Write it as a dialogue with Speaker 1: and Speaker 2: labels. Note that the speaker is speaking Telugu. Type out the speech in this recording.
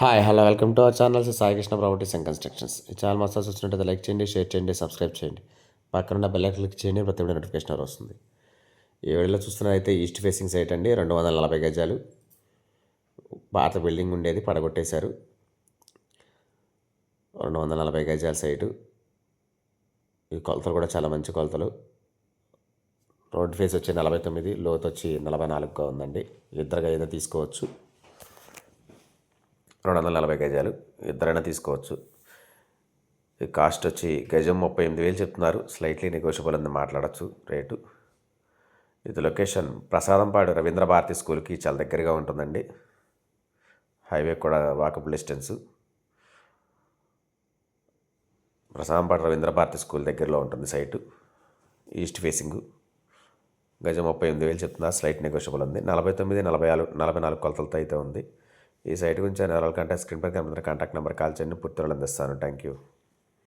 Speaker 1: Hi hello welcome to our channel Sai Krishna properties and constructions. ఈ ఛానల్ మసాజ్ వచ్చినట్టయితే లైక్ చేయండి, షేర్ చేయండి, సబ్స్క్రైబ్ చేయండి. పక్కన బెల్ ఐకాన్ క్లిక్ చేయండి, ప్రతి వీడియో నోటిఫికేషన్ వస్తుంది. ఈ వీడియోలో చూస్తున్నదైతే ఈస్ట్ ఫేసింగ్ సైట్ అండి. 240 గజాలు పాత బిల్డింగ్ ఉండేది, పడగొట్టేశారు. 240 గజాల సైటు. ఈ కొలతలు కూడా చాలా మంచి కొలతలు. రోడ్ ఫేస్ వచ్చి 49, లోతు వచ్చి 44గా ఉందండి. ఇద్దరుగా ఏదో తీసుకోవచ్చు. 240 గజాలు ఇద్దరైనా తీసుకోవచ్చు. ఈ కాస్ట్ వచ్చి గజం 38,000 చెప్తున్నారు. స్లైట్లీ నెగోషియబుల్ అని మాట్లాడచ్చు రేటు. ఇది లొకేషన్ ప్రసాదంపాడు రవీంద్ర భారతి స్కూల్కి చాలా దగ్గరగా ఉంటుందండి. హైవే కూడా walkable distance. Prasadampadu Ravindra Bharathi school దగ్గరలో ఉంటుంది సైటు. East facing. గజం 38,000 చెప్తున్నారు. స్లైట్ నెగోషియబుల్ ఉంది. 49, 44 కొలతలతో అయితే ఉంది. ఈ సైట్ గురించి ఎవరికంటే స్క్రీన్ పై కనిపిస్తున్న కాంటాక్ట్ నెంబర్ కాల్ చేయండి, పూర్తి వివరాలు అందిస్తాను. Thank you.